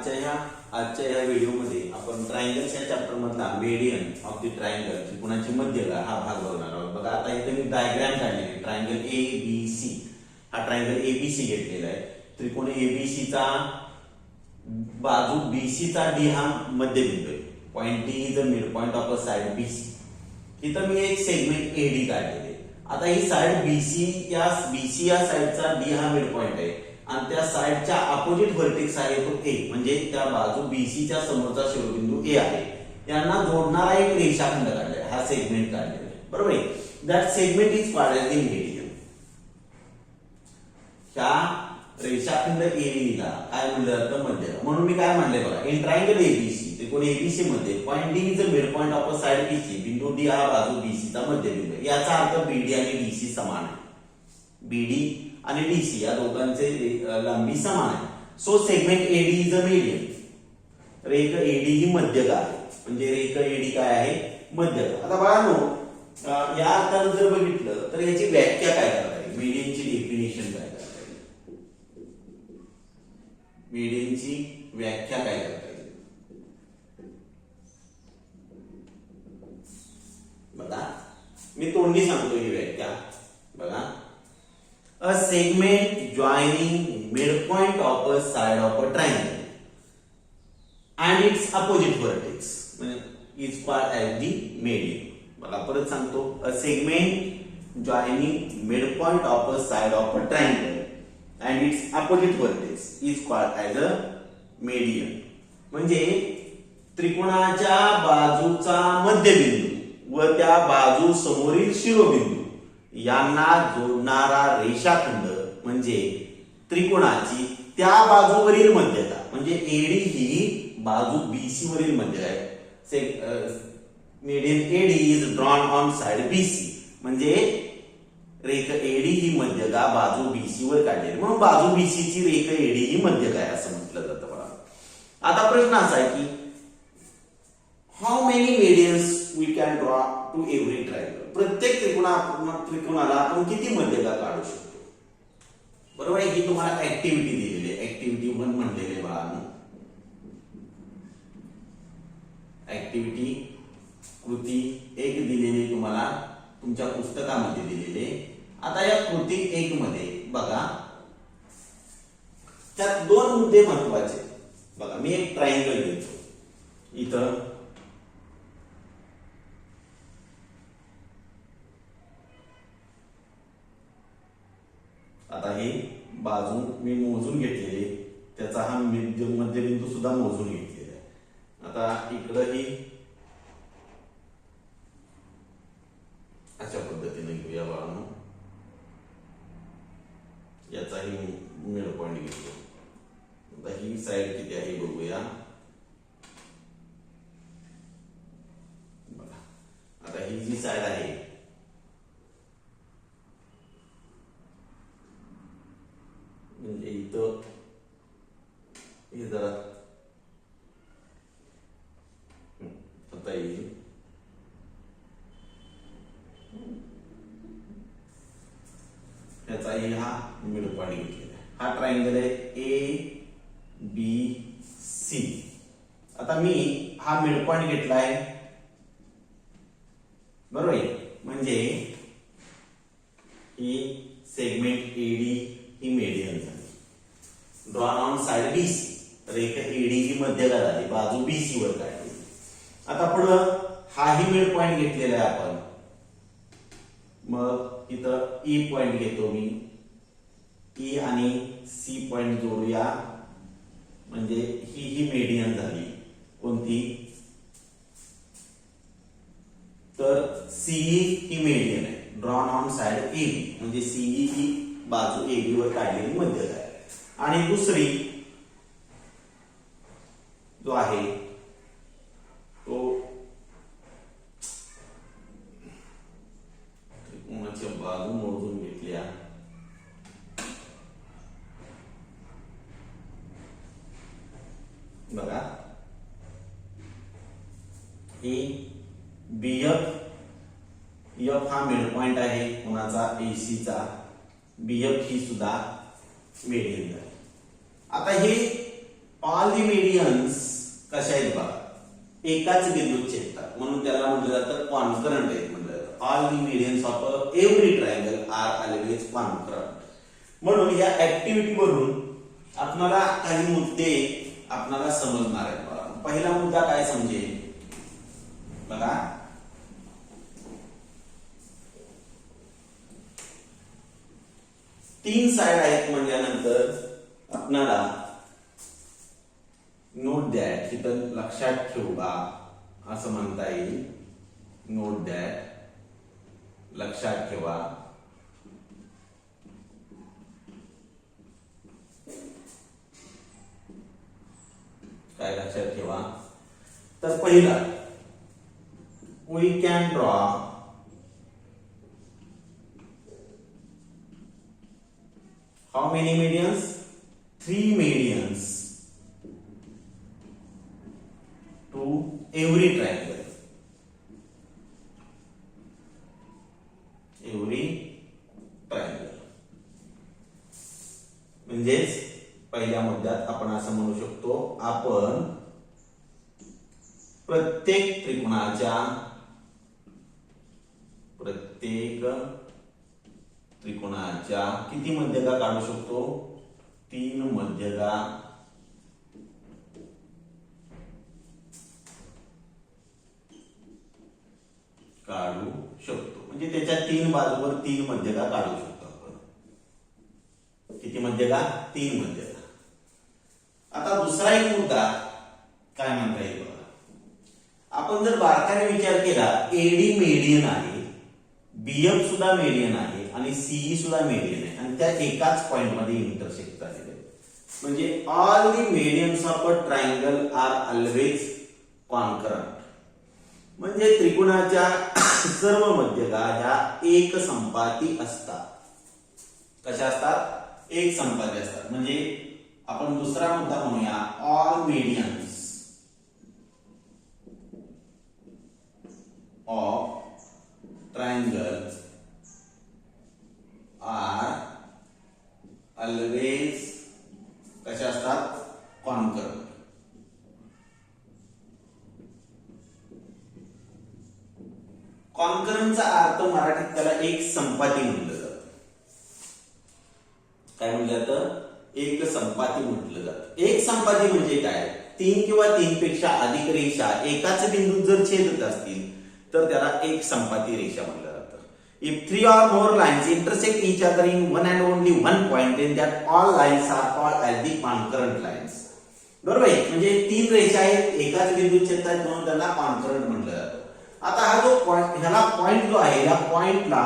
आजच्या ह्या व्हिडिओमध्ये आपण ट्रायंगल्स या चॅप्टर मधला मीडियन ऑफ द ट्रायंगल त्रिकोणाची मध्यगा हा भाग बघणार आहोत। बघा आता इथे मी डायग्राम काढलेली ट्रायंगल ABC, हा ट्रायंगल ABC घेतलेला आहे। त्रिकोण ABC चा बाजू BC चा D हा मध्यबिंदू आहे। Point D is the mid point of a side BC। इथं मी एक सेगमेंट AD काढलेले। आता ही साइड BC या साइडचा D हा मिड पॉइंट आहे आणि त्या साइडच्या अपोजिट व्हर्टेक्स आहे तो A, म्हणजे त्या बाजू BC च्या समोरचा शिरोबिंदू A आहे। यांना जोडणारा एक रेषाखंड काढलाय, हा सेगमेंट काढलेला आहे, बरोबर आहे। That segment is called as the median. ह्या रेषाखंड AB ला काय म्हणलं जातं? मध्यगा। म्हणून मी काय म्हणले बघा, इन ट्रायंगल ABC त्रिकोण ABC मध्ये point D is the mid point of a side BC। बिंदू D हा बाजू BC चा मध्यबिंदू आहे। याचा अर्थ BD आणि DC समान आहे। BD आणि DC या दोघांचे लांबी समान आहे। So segment AD is a median. रेख AD ही मध्यगा आहे, म्हणजे रेख AD काय आहे? मध्यगा। आता बाळांनो, या अर्थाने जर बघितलं तर याची व्याख्या काय करता येईल? मीडियनची डेफिनेशन काय करता येईल? मीडियनची व्याख्या काय करता येईल? बघा, मी तोंडी सांगतो ही व्याख्या। बघा, a segment joining midpoint of a side of a triangle and its opposite vertex is called as the median। बघा परत सांगतो, a segment joining midpoint of a side of a triangle and its opposite vertex is called as a median। म्हणजे त्रिकोणाच्या बाजूचा मध्यबिंदू व त्या बाजू समोरील शिरोबिंदू यांना जोडणारा रेषाखंड म्हणजे त्रिकोणाची त्या बाजूवरील मध्यगा, म्हणजे AD ही बाजू BC वरील मध्यगा आहे। Median AD is drawn on side BC, म्हणजे रेख AD ही मध्यगा बाजू BC वर काढलेली, म्हणून बाजू BC ची रेख AD ही मध्यगा आहे असं म्हटलं जातं। बघा, आता प्रश्न असा आहे की how many medians we can draw to every triangle. प्रत्येक त्रिकोणाला आपण किती मध्यगा काढू शकतो? बरोबर आहे। ही तुम्हाला ऍक्टिव्हिटी दिलेली आहे, ऍक्टिव्हिटी 1 म्हणलेले बाळांनो। ऍक्टिव्हिटी कृती 1 दिलेली तुम्हाला तुमच्या पुस्तकामध्ये दिलेले। आता या कृती 1 मध्ये बघा, त्यात 2 मुद्दे महत्वाचे। बघा, मी एक ट्रायंगल घेतो इथं, आता ही बाजू मी मोजून घेतलेली, त्याचा हा मध्यबिंदू सुद्धा मोजून घेतलेला आहे। आता इकडं ही अशा पद्धतीने घेऊया बाळांनो, याचाही मिड पॉइंट घेतो। आता ही साइड किती आहे बघूया। बघा, आता ही जी साइड आहे म्हणजे इथं हे जरा आता येईल, याचाही हा मिड पॉइंट घेतलेला आहे। हा ट्रायंगल आहे ABC। आता मी हा मिड पॉइंट घेतलाय, बरोबर आहे, म्हणजे ही सेगमेंट AD ही मीडियन झाली, ड्रॉन ऑन साइड BC। रेख AD ही मध्यगा झाली, बाजू BC वर काढली। आता पुढं हाही मिड पॉइंट घेतलेला आहे आपण, मग इथं E पॉइंट घेतो मी, E आणि C पॉइंट जोडूया, म्हणजे ही मीडियन झाली। कोणती? तर CE ही मीडियन आहे, ड्रॉन ऑन साइड AB, म्हणजे CE ही बाजू AB वर काढलेली मध्यगा आहे। आणि दुसरी जो आहे तो त्रिकोणाच्या बाजू मोजून घेतल्या, बघा ही BF हा मिड पॉइंट आहे कोणाचा? AC चा। BF ही सुद्धा मीडियन झाली। आता हे ऑल दी मीडियन्स कशा आहेत बघा, एकाच बिंदूत छेदतात म्हणून त्याला म्हटलं जातं कॉन्करंट आहेत म्हटलं जातं. All the medians of every triangle are always concurrent. म्हणून या ऍक्टिव्हिटी वरून आपल्याला काही मुद्दे आपल्याला समजणार आहेत बघा. पहिला मुद्दा काय समजेल बघा, तीन साइड आहेत म्हणल्यानंतर आपल्याला नोट दॅट, इथं लक्षात ठेवा असं म्हणता येईल. नोट दॅट, लक्षात ठेवा. काय लक्षात ठेवा, तर पहिला we can draw how many medians? 3 medians to every triangle. Every triangle. म्हणजेच पहिल्या मुद्द्यात आपण असं म्हणू शकतो, आपण प्रत्येक त्रिकोणाच्या किती मध्यगा काढू शकतो? 3 मध्यगा काढू शकतो. म्हणजे त्याच्या 3 बाजूवर 3 मध्यगा काढू शकतो आपण. किती मध्यगा? 3 मध्यगा. आता दुसरा एक मुद्दा काय म्हणता येईल बघा, आपण जर बारकाने विचार केला, एडी मेडियन आहे, बीएफ सुद्धा मेडियन आहे आणि सीई सुद्धा मेडियन आहे आणि त्या एकाच पॉइंट मध्ये इंटरसेक्ट झालेले आहेत. म्हणजे all the medians of a triangle are always concurrent. म्हणजे त्रिकोणाच्या सर्व मध्यगा ह्या एक संपाती असतात. कशा असतात? एक संपाती असतात. म्हणजे आपण दुसरा मुद्दा म्हणूया, all medians of triangle are always कशा असतात? कॉन्करंट. कॉन्करंटचा अर्थ मराठीत त्याला एक संपाती म्हटलं जातं. काय म्हटलं जातं? एक संपाती म्हटलं जातं. एक संपाती म्हणजे काय? 3 किंवा 3 पेक्षा अधिक रेषा एकाच बिंदूत जर छेदत असतील तर त्याला एक संपाती रेषा म्हटलं जातं. If 3 or more lines intersect each other in one and only one point, then that all lines are called as the concurrent lines. बरोबर आहे? म्हणजे 3 रेषा आहेत, एकाच बिंदूत छेदतात म्हणून त्याला कॉन्करंट म्हटलं जातं. आता हा जो पॉइंट, ह्याला पॉइंट जो आहे, या पॉइंटला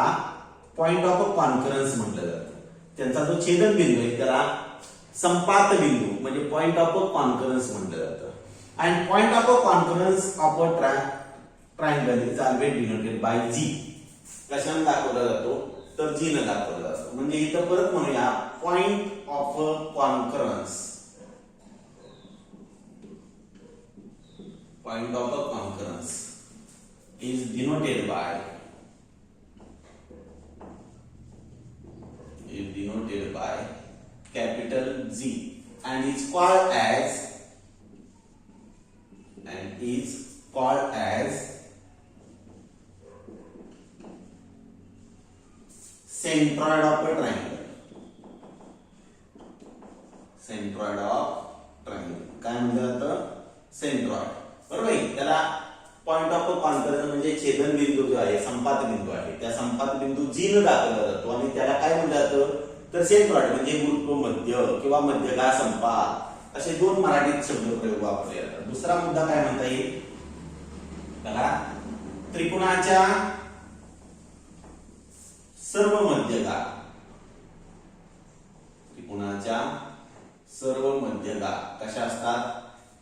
पॉइंट ऑफ अ कॉन्करन्स म्हटलं जातं. त्यांचा जो छेदन बिंदू आहे त्याला संपात बिंदू म्हणजे पॉइंट ऑफ अ कॉन्करन्स म्हटलं जातं. And point of a concurrence of a triangle is always denoted by G. कशाने दाखवला जातो? तर जी ने दाखवला जातो. म्हणजे इथं परत म्हणूया, point of a concurrence, point of a concurrence is denoted by capital G and is called as centroid of a triangle. Centroid of triangle काय म्हणलं जातं? सेंट्रॉइड. बरोबर आहे? त्याला पॉइंट ऑफ कॉन्करन्स म्हणजे छेदन बिंदू जो आहे, संपात बिंदू आहे, त्या संपात बिंदू जी न दाखवला जातो आणि त्याला काय म्हणलं जातं? तर सेंट्रॉइड म्हणजे मूर्त मध्य किंवा मध्यगा संपात, असे 2 मराठीत शब्दप्रयोग वापरले जातात. दुसरा मुद्दा काय म्हणता येईल बघा, त्रिकोणाच्या सर्व मध्यगा कशा असतात?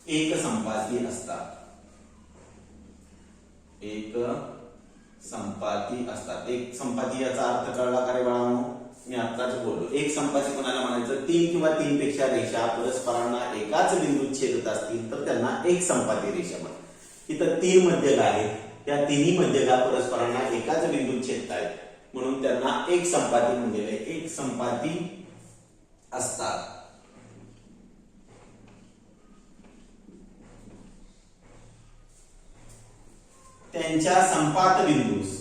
एक संपाती असतात. एक संपाती याचा अर्थ कळला का रे बाळांनो? मी आताच बोललो. एक संपाती कोणाला म्हणायचं? 3 किंवा 3 पेक्षा रेषा परस्परांना एकाच बिंदूत छेदत असतील तर त्यांना एक संपाती रेषा म्हणतात. इथं 3 मध्यगा आहेत, त्या 3 मध्यगा परस्परांना एकाच बिंदूत छेदतायत म्हणून त्यांना एक संपाती म्हणजे एक संपाती असतात. त्यांच्या संपात बिंदूस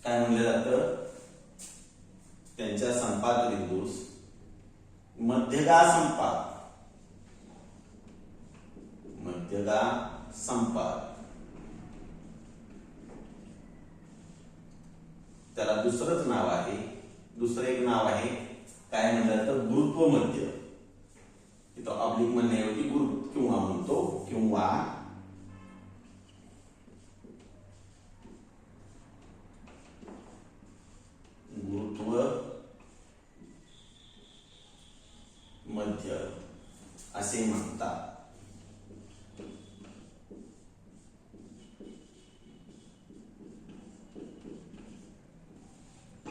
काय म्हणलं जातं? त्यांच्या संपात बिंदूस मध्यगा संपात त्याला दुसरंच नाव आहे, दुसरं एक नाव आहे काय म्हणलं जातं? गुरुत्व मध्य. इथं ऑब्लिक म्हणण्याऐवजी गुरुत्व किंवा म्हणतो किंवा गुरुत्व मध्य असे म्हणतात.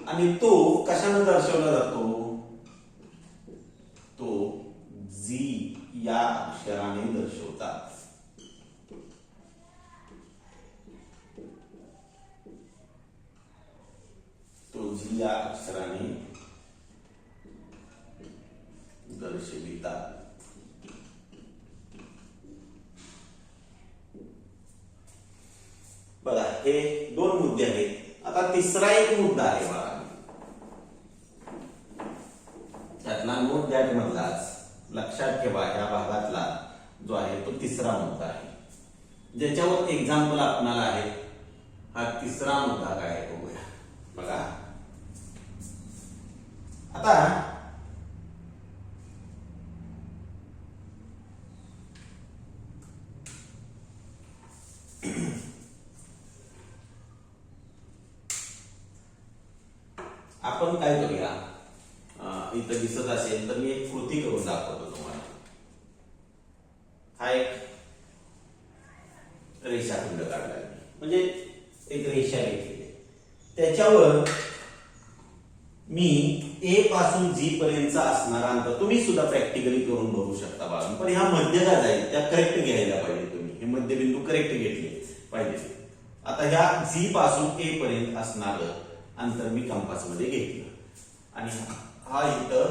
आणि तो कशाने दर्शवला जातो? तो जी या अक्षराने दर्शवतात. तो जी या अक्षराने दर्शवितात. बघा, हे दोन मुद्दे आहेत. आता तिसरा एक मुद्दा आहे बघा, त्यातला नोट दॅट मधलाच लक्षात ठेवा. या भागातला जो आहे तो तिसरा मुद्दा आहे, ज्याच्यावर एक्झाम्पल आपणाला आहे. हा तिसरा मुद्दा काय आहे बघूया. बघा, आता आपण काय करूया, इथं दिसत असेल तर मी एक कृती करून दाखवतो तुम्हाला. हा एक रेषाखंड काढला, म्हणजे एक रेषा घेतली, त्याच्यावर मी ए पासून जी पर्यंतचा असणारा अंतर तुम्ही सुद्धा प्रॅक्टिकली करून बघू शकता बाळा. पण ह्या मध्यगा जाईल त्या करेक्ट घ्यायला पाहिजे. तुम्ही हे मध्यबिंदू करेक्ट घेतले पाहिजे. आता ह्या जी पासून ए पर्यंत असणार अंतर मी कंपास मध्ये घेतलं आणि हा इथं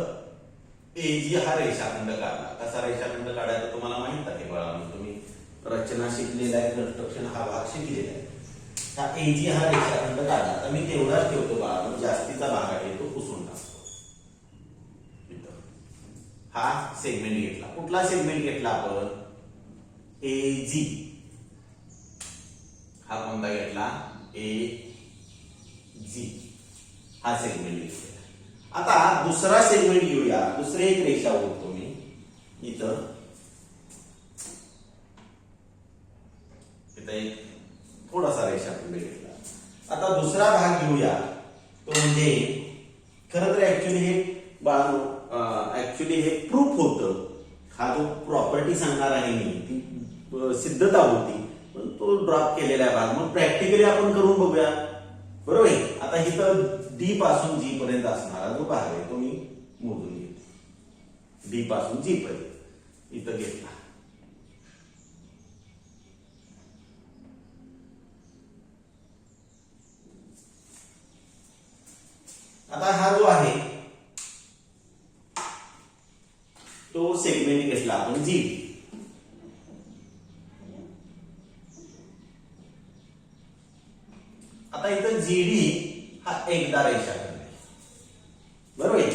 ए जी हा रेषाखंड काढला. कसा रेषाखंड काढायचा तुम्हाला माहित आहे बाळा, तुम्ही रचना शिकलेला आहे, कन्स्ट्रक्शन हा भाग शिकलेला आहे. हा ए जी हा रेषाखंड काढला तर मी तेवढाच ठेवतो बाळा, जास्तीचा भाग आहे तो पुसून टाकतो. हा सेगमेंट घेतला. कुठला सेगमेंट घेतला आपण? ए जी. हा कोणता घेतला? ए जी हा सेगमेंट घेतला. आता दुसरा सेगमेंट घेऊया. दुसरी एक रेषा ओढतो मी इथं. इथं एक थोडासा रेषाखंड घेतला. आता दुसरा भाग घेऊया, तो म्हणजे खरं तर ऍक्च्युली हे ऍक्च्युली हे प्रूफ होतं. हा जो प्रॉपर्टी सांगणार आहे मी ती सिद्धता होती, पण तो ड्रॉप केलेला भाग मग प्रॅक्टिकली आपण करून बघूया. बरोबर आहे. आता इथं डी पासून जी पर्यंत असणारा जो भाग आहे तो मी मोजून घेतो. डी पासून जी पर्यंत इथं घेतला. आता हा जो आहे तो सेगमेंट घेतला आपण जी. आता इथं जीडी हा एकदा रेषाखंड आहे. बरोबर आहे.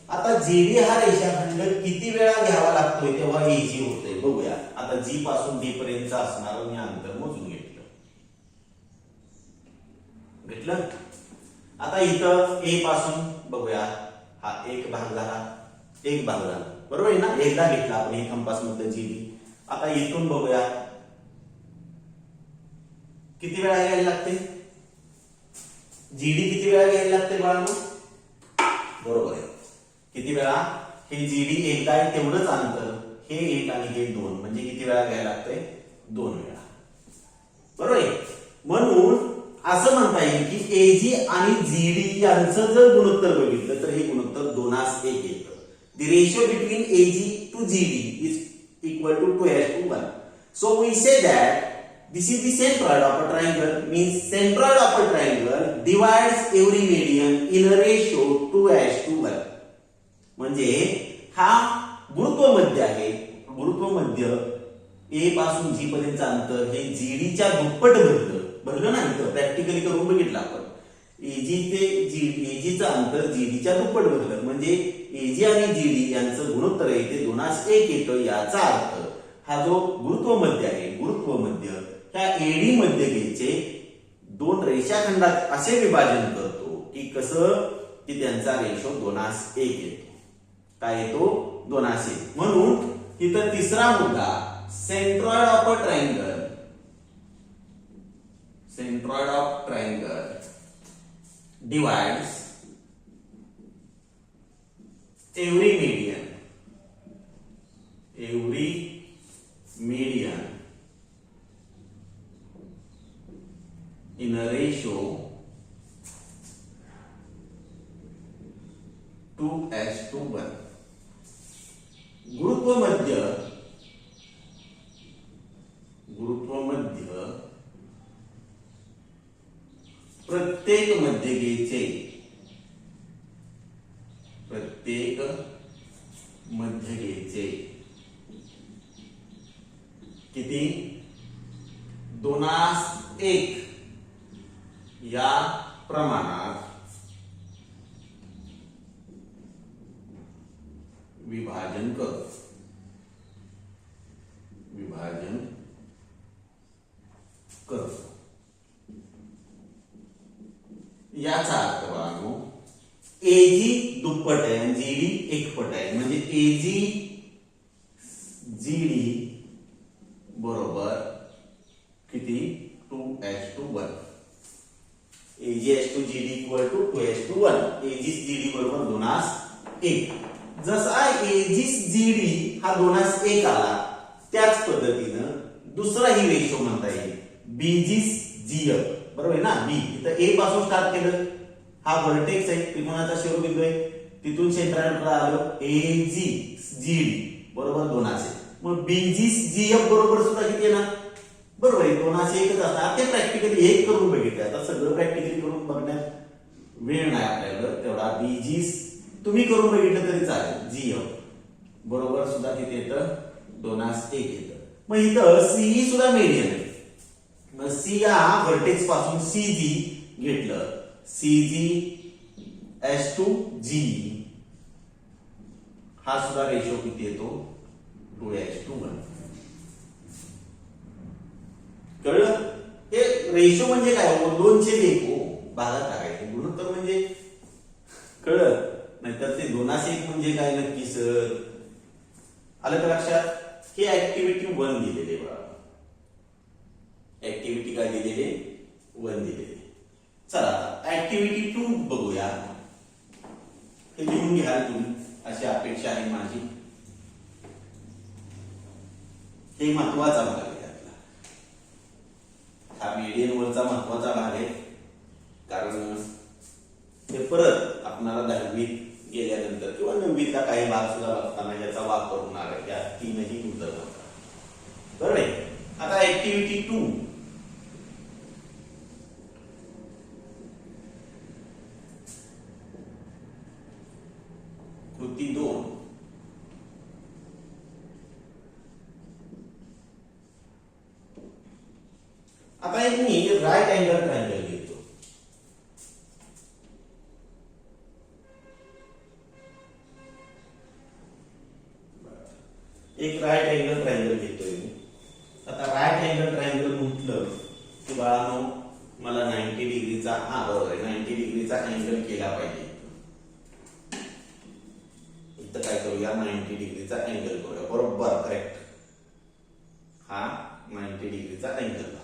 आता जीडी हा रेषाखंड किती वेळा घ्यावा लागतोय तेव्हा एजी होतोय बघूया. आता जी पासून डी पर्यंत असणार मी अंतर मोजून घेतलं. आता इथं ए पासून बघूया, हा एक भाग झाला. बरोबर आहे ना. एकदा घेतला आपण हे कंपास मध्ये जीडी. आता इथून बघूया किती वेळा घ्यायला लागते. जीडी किती वेळा घ्यायला लागते बाळांनो? बरोबर आहे. किती वेळा? हे जीडी एकदा आहे तेवढंच अंतर, हे एक आणि हे दोन, म्हणजे किती वेळा घ्यायला लागते? 2 वेळा. बरोबर आहे. म्हणून असं म्हणता येईल की एजी आणि जीडी यांचं जर गुणोत्तर बघितलं तर हे गुणोत्तर 2:1 येतं. The ratio between AG to GD is equal to 2:1. So we say that This is the centroid of a triangle. Means centroid of a triangle divides every median in a ratio 2:1. म्हणजे हा गुरुत्वमध्य आहे. गुरुत्वमध्य ए पासून जी पर्यंतचं अंतर हे जीडीच्या दुप्पट भरलं ना. इथं प्रॅक्टिकली करून बघितलं आपण. एजी ते एजीचं अंतर जीडीच्या दुप्पट भरलं म्हणजे एजी आणि जीडी यांचं गुणोत्तर आहे ते 2:1 येतं. याचा अर्थ हा जो गुरुत्वमध्य आहे, गुरुत्वमध्य ह्या एडी मध्यगेचे दोन रेषाखंडात असे विभाजन करतो की कसं की त्यांचा रेशो 2:1 येतो. काय येतो? 2:1. म्हणून इथं तिसरा मुद्दा, centroid of a triangle. Centroid of triangle divides every median in a ratio 2:1. गुरुत्वमध्य प्रत्येक मध्यगेचे किती? 2:1 या प्रमाणात विभाजन करतो. याचा अर्थ बाळांनो, एजी दुप्पट आहे आणि जीडी एकपट आहे. म्हणजे एजी जीडी बरोबर किती? 2:1. AG/GD = 2:1. AG/GD बरोबर 2:1. जसा AG/GD हा 2:1 आला त्याच पद्धतीनं दुसराही रेशो म्हणता येईल, BG/GF. बरोबर आहे ना. बी इथं ए पासून स्टार्ट केलं, हा व्हर्टेक्स आहे, त्रिकोणाचा शिरोबिंदू आहे, तिथून सेंट्रॉइडला आलं AG/GD बरोबर 2:1. मग BG/GF बरोबर सुद्धा किती येणार? बरोबर आहे 2:1 असणार. ते प्रॅक्टिकली एक करून बघितले. आता सगळं प्रॅक्टिकली करून बघण्यात वेळ नाही आपल्याला तेवढा. BG तुम्ही करून बघितलं तरी चालेल. GF बरोबर सुद्धा किती येतं? 2:1 येतं. मग इथं CE सुद्धा मेडियन आहे. मग सी या व्हर्टेक्स पासून CG घेतलं, CG/G हा सुद्धा रेशो किती येतो? 2:1. कळलं? हे रेशो म्हणजे काय? 2/1 भागात टाकायचे. गुणोत्तर म्हणजे कळलं? नाहीतर ते 2:1 म्हणजे काय नक्की सर? आलं का लक्षात? हे ऍक्टिव्हिटी 1 दिलेले बघा. ऍक्टिव्हिटी काय दिलेली? 1 दिलेली. चला आता ऍक्टिव्हिटी 2 बघूया. हे लिहून घ्या तुम्ही, अशी अपेक्षा आहे माझी. हे महत्वाचा भाग आहे यातला. हा मीडियन वरचा महत्वाचा भाग आहे. कारण ते परत आपणाला 10वीत गेल्यानंतर किंवा 9वीतला काही भाग सुद्धा बघताना याचा वापर होणार आहे. या तीनही मुद्दे बरोबर आहे. आता ऍक्टिव्हिटी 2 कृती 2. आता एक मी राईट अँगल ट्रायंगल घेतो. एक राईट अँगल ट्रायंगल घेतोय मी. आता राईट अँगल ट्रायंगल म्हटलं की बाळांनो मला 90 डिग्रीचा, बरोबर आहे, 90 डिग्रीचा अँगल केला पाहिजे. इथं काय करूया? 90 डिग्रीचा अँगल करूया. बरोबर, करेक्ट. हा 90 डिग्रीचा अँगल झाला.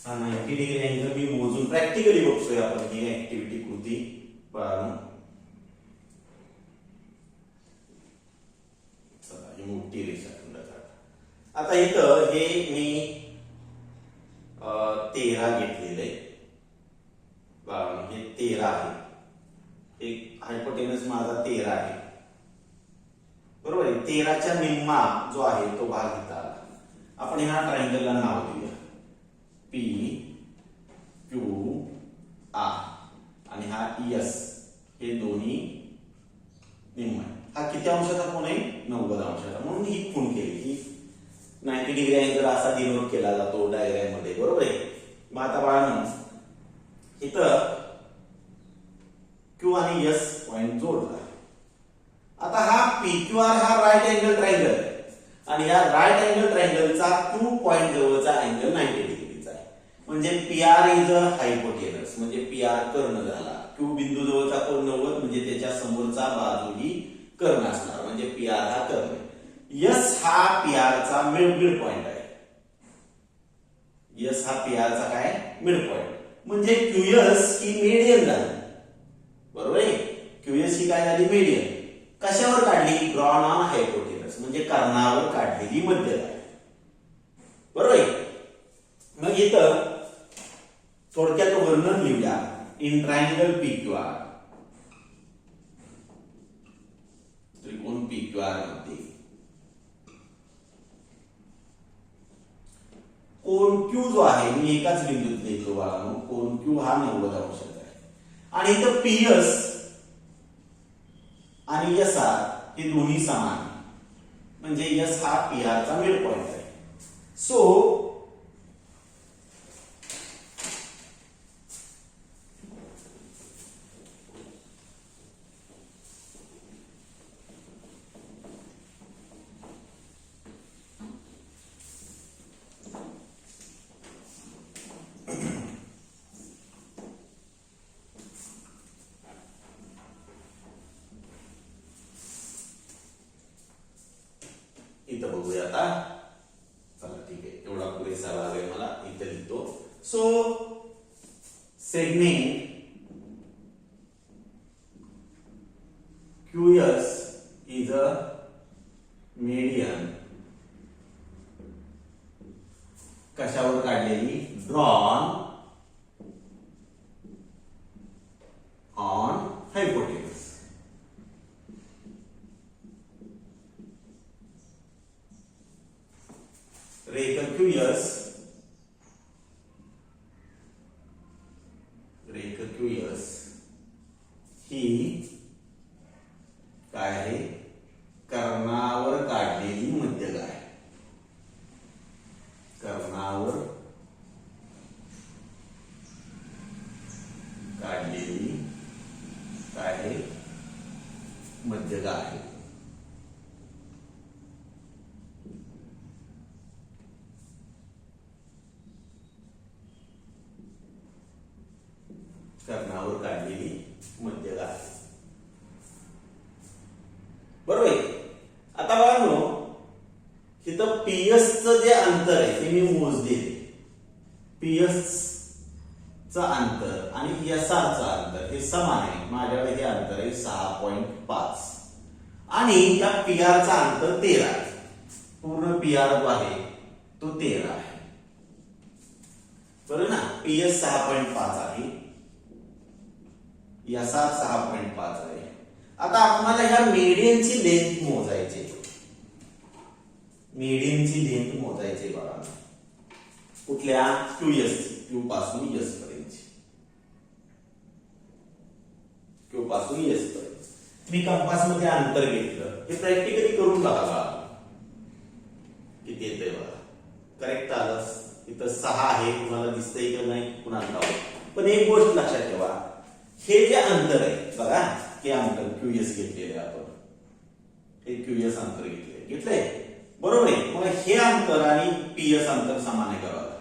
हा 90 डिग्री अँगल मी मोजून प्रॅक्टिकली बघतोय आपण ही ऍक्टिव्हिटी कृती बाळांनो. चला ही मोठी रेषाखंड काढा. आता इथं हे मी 13 घेतलेले आहे. हे 13 आहे. एक हायपोटेनस माझा 13 आहे. बरोबर आहे. 13च्या निम्मा जो आहे तो भाग इथं आला. आपण ह्या ट्रायंगलला नाव देऊया. पी क्यू आर आणि हा एस हे दोन्ही निम्म आहे. हा किती अंशाचा कोण आहे? 90 अंशाचा. म्हणून ही खूण केली. ही 90 डिग्री अँगल असा डिनोट केला जातो डायग्राम मध्ये, बरोबर आहे. मग आता बाळांनो इथं क्यू आणि एस पॉइंट जोडला. आता हा पी क्यू आर हा राईट अँगल ट्रायंगल आहे आणि या राईट अँगल ट्रायंगलचा क्यू पॉइंट जवळचा अँगल 90 डिग्रीचा आहे. म्हणजे P R is a hypotenuse, म्हणजे पी आर कर्ण झाला. क्यू बिंदू जवळचा कोण 90, म्हणजे त्याच्या समोरचा बाजू ही कर्ण असणार, म्हणजे पी आर हा कर्ण. एस हा पी आर चा मिड पॉइंट आहे. एस हा पी आर चा काय? Mid point. म्हणजे क्यूएस ही मीडियन झाली, बरोबर आहे. क्यूएस ही काय झाली? मीडियन. कशावर काढली? ड्रॉन ऑन हायपोटेनस, म्हणजे कर्णावर काढलेली मध्यरेखा, बरोबर आहे. मग इथं थोडक्यात वर्णन लिहूया. In triangle P Q R, त्रिकोण पी क्यू आर मध्ये कोन क्यू जो आहे, मी एकाच बिंदूत लिहितो बाळांनो, कोन क्यू हा 90 अंशाचा आहे. आणि इथं पीएस आणि एस आर हे दोन्ही समान आहे, म्हणजे एस हा पी आर चा मिड पॉइंट आहे. सो इथं बघूया आता. चला ठीक आहे, एवढा पुरेसा भाग आहे मला. इथं लिहितो. So segment QS is a median कशावर काढलेली? Drawn on hypotenuse. Rekha QS ही काय आहे? कर्णावर काढलेली मध्यरेखा आहे. कर्णावर काढलेली काय आहे? मध्यरेखा आहे. कर्णावर काढलेली मध्यरेखा आहे, बरोबर आहे. आता बघा इथं पीएस चं जे अंतर आहे ते मी मोजले. पीएस चं अंतर आणि एसआर चं अंतर हे समान आहे. माझ्याकडे हे अंतर आहे 6.5 आणि या पीआर चा अंतर 13 आहे. पूर्ण पीआर जो आहे तो 13 आहे, बरोबर ना. पीएस 6.5 आहे, एसआर 6.5 आहे. आता आपल्याला ह्या मीडियनची लेंथ मोजायची. मीडियनची लेंथ मोजायची बघा. कुठल्या? क्यूएस, क्यू पासून एस पर्यंत. क्यू पासून एस पर्यंत मी कंपास मध्ये अंतर घेतलं. हे प्रॅक्टिकली करून बघा किती येते बघा. करेक्ट आलं. इथं 6 आहे, तुम्हाला दिसतंय का नाही कुणाला. पण एक गोष्ट लक्षात ठेवा, हे जे अंतर आहे बघा, हे अंतर क्यूएस घेतलेले आपण, हे क्यूएस अंतर घेतलंय, बरोबर आहे. मग हे अंतर आणि पीएस अंतर समान आहे का बघा?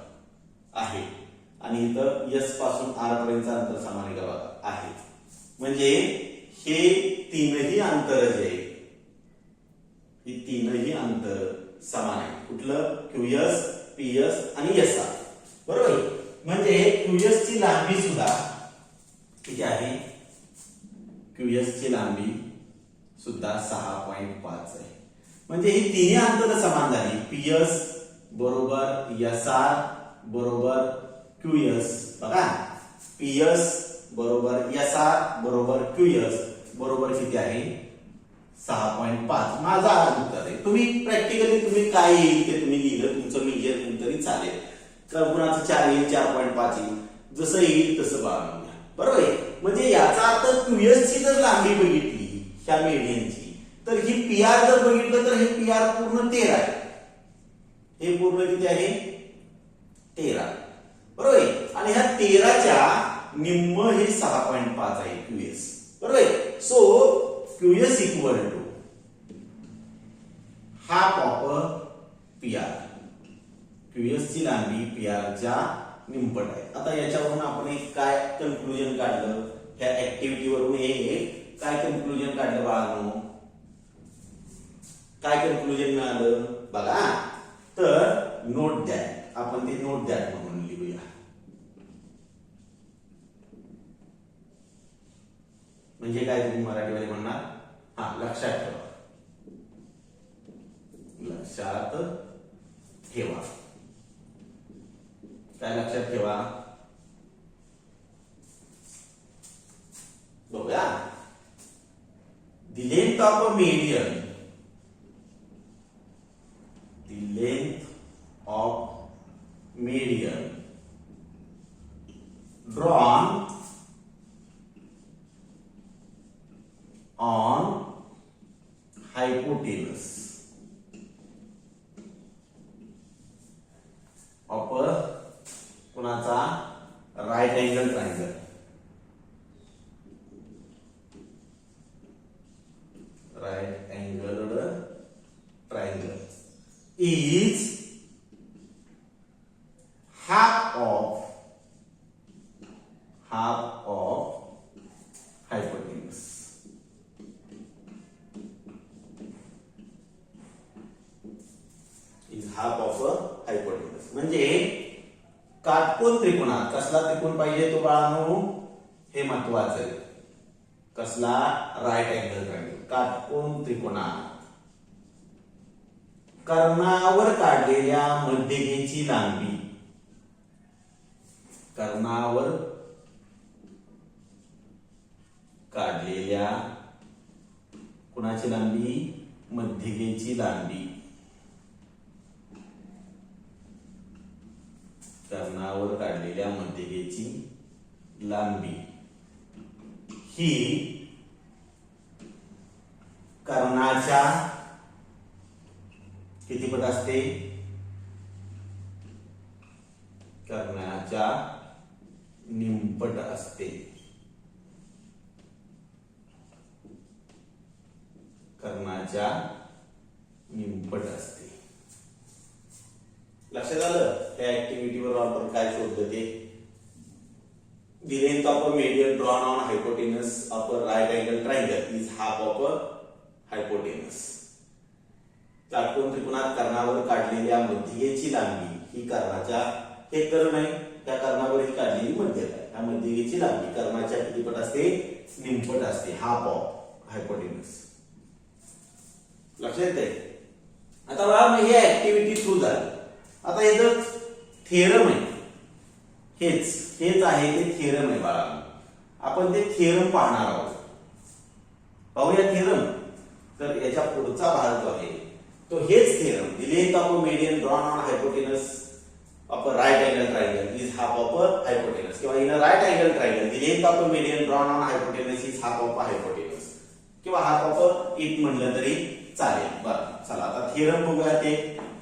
आहे. आणि इथं एस पासून आर पर्यंतचं अंतर समान आहे का बघा? आहे. म्हणजे हे तीनही अंतर जे आहे, ही तीनही अंतर समान आहे. कुठलं? क्यूएस, पीएस आणि एसआर, बरोबर आहे. म्हणजे क्यूएस ची लांबी सुद्धा किती आहे? क्यूएस ची लांबी सुद्धा 6.5 आहे. म्हणजे ही तिन्ही अंतर समान झाली. पीएस बरोबर एसआर बरोबर क्यूएस. बघा, पीएस बरोबर एसआर बरोबर क्यूएस बरोबर किती आहे? 6.5. माझा उत्तर आहे. तुम्ही प्रॅक्टिकली तुम्ही काय येईल ते तुम्ही लिहिलं, तुमचं मेजर तरी चालेल. कारण कुणाचं 4 येईल 4.5 येईल, जसं येईल तसं बघा. बरोबर आहे. म्हणजे याचा अर्थ QS ची जर लांबी बघितली ह्या मीडियनची, तर ही PR जर बघितलं तर हे PR पूर्ण 13 आहे. हे पूर्ण किती आहे? 13. बरोबर आहे. आणि ह्या 13च्या निम्म हे 6.5 आहे QS. बरोबर आहे. So QS equal to half of PR. QS ची लांबी PR च्या निमपट आहे. आता याच्यावरून आपण एक काय कन्क्लुजन काढलं, ह्या ऍक्टिव्हिटी वरून हे काय कन्क्लुजन काढलं बाळांनो? काय कन्क्लुजन मिळालं बघा. तर नोट दॅट, आपण ते नोट दॅट म्हणून लिहूया. म्हणजे काय तुम्ही मराठीमध्ये म्हणणार? हा, लक्षात ठेवा. लक्षात ठेवा. काय लक्षात ठेवा? बघूया. The length of a median, the length of median drawn on hypotenuse of a कुणाचा right angle triangle. Right angled triangle is half of hypotenuse. Is half of a hypotenuse. म्हणजे काटकोन त्रिकोणात कसला त्रिकोण पाहिजे तो बाळांनो? हे महत्वाचं आहे. कसला? Right angle triangle. काटकोन त्रिकोणात कर्णावर काढलेल्या मध्यगेची लांबी, कर्णावर काढलेल्या कुणाची लांबी? मध्यगेची लांबी. कर्णावर काढलेल्या मध्यगेची लांबी ही कर्णाच्या किती पट असते? कर्णाच्या निमपट असते. कर्णाच्या निमपट असते. लक्षात आलं? त्या ऍक्टिव्हिटीवर आपण काय शोधलं ते? The length of a median drawn on hypotenuse of a right angle triangle is half of a hypotenuse. काटकोन त्रिकोणात कर्णावर काढलेल्या मध्यगेची लांबी ही कर्णाच्या, हे कर्ण आहे, त्या कर्णावर ही काढलेली मध्यक आहे. त्या मध्यगेची लांबी कर्णाच्या किती पट असते? निमपट असते. Half of हायपोटेन्यूस. लक्षात येते? आता बघा, मग हे ऍक्टिव्हिटी थ्रू झाली. आता हे जर थेरम आहे, हेच आहे ते थेरम आहे बाळा. आपण ते थेरम पाहणार आहोत. पाहूया थेरम. तर याच्या पुढचा भाग जो आहे तो हेच theorem. The length of a median drawn on hypotenuse of a right angle triangle is half of a hypotenuse. किंवा in a right angle triangle the length of a median drawn on hypotenuse is half of a hypotenuse. किंवा half of a it म्हणलं तरी चालेल. बरं, चला आता theorem बघूया. ते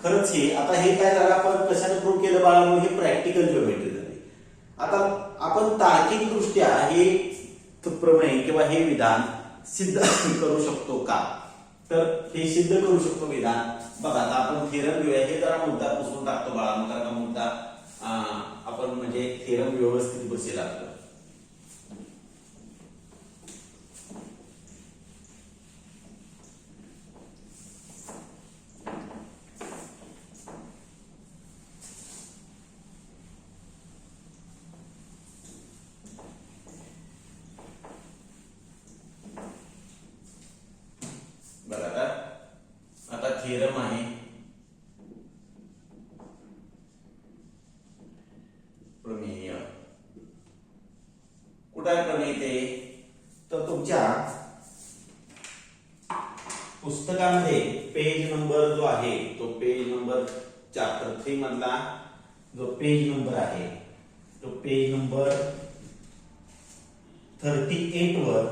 खरंच हे आता हे काय झालं, आपण कशाने प्रूव्ह केलं बाळांनो? हे प्रॅक्टिकल जिओमेट्री झाली. आता आपण तार्किक दृष्ट्या हे प्रमेय किंवा हे विधान सिद्ध करू शकतो का? तर हे सिद्ध करू शकतो विधान. बघा, आता आपण थेरम घेऊया. हे जरा मुद्दा पुसून टाकतो बाळांनो, कारण मुद्दा आपण म्हणजे थेरम व्यवस्थित बसेल आपलं. आता थेरम आहे. प्रमेय कुठे आहे प्रमेय ते? तर तुमच्या पुस्तकामध्ये पेज नंबर जो आहे तो पेज नंबर चॅप्टर 3 मधला जो पेज नंबर आहे तो पेज नंबर 38 वर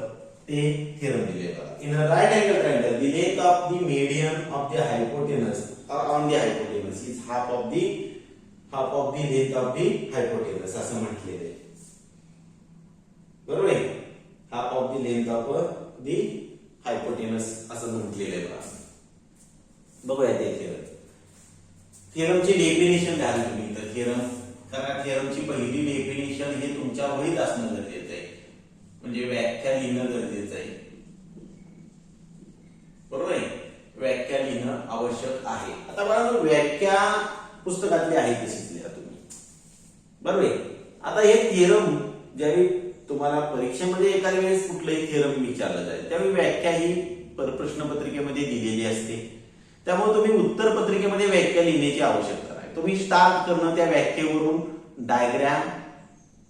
ते थेरम दिले बघा. In a right angle triangle the length of the median of the hypotenuse on the hypotenuse is half of the length of the hypotenuse असं म्हटलेलं आहे. बरोबर आहे. Half of the length of the hypotenuse असं म्हटलेलं आहे बघा. बघूया ते थेरम. थेरमची डेफिनेशन द्याल तुम्ही तर थेरम कारण थेरमची पहिली डेफिनेशन हे तुमच्या वहीत असणं गरजेचं आहे. म्हणजे व्याख्या लिहिणं गरजेचं आहे. बरोबर आहे. व्याख्या लिहिणं आवश्यक आहे. आता बघा व्याख्या पुस्तकातली आहे तशीच लिहा तुम्ही. बरोबर आहे. आता हे थेरम ज्यावेळी तुम्हाला परीक्षेमध्ये एखाद्या वेळेस कुठलंही थेरम विचारलं जाईल त्यावेळी व्याख्या ही प्रश्नपत्रिकेमध्ये दिलेली असते. त्यामुळे तुम्ही उत्तर पत्रिकेमध्ये व्याख्या लिहिण्याची आवश्यकता नाही. तुम्ही स्टार्ट करणं त्या व्याख्येवरून डायग्राम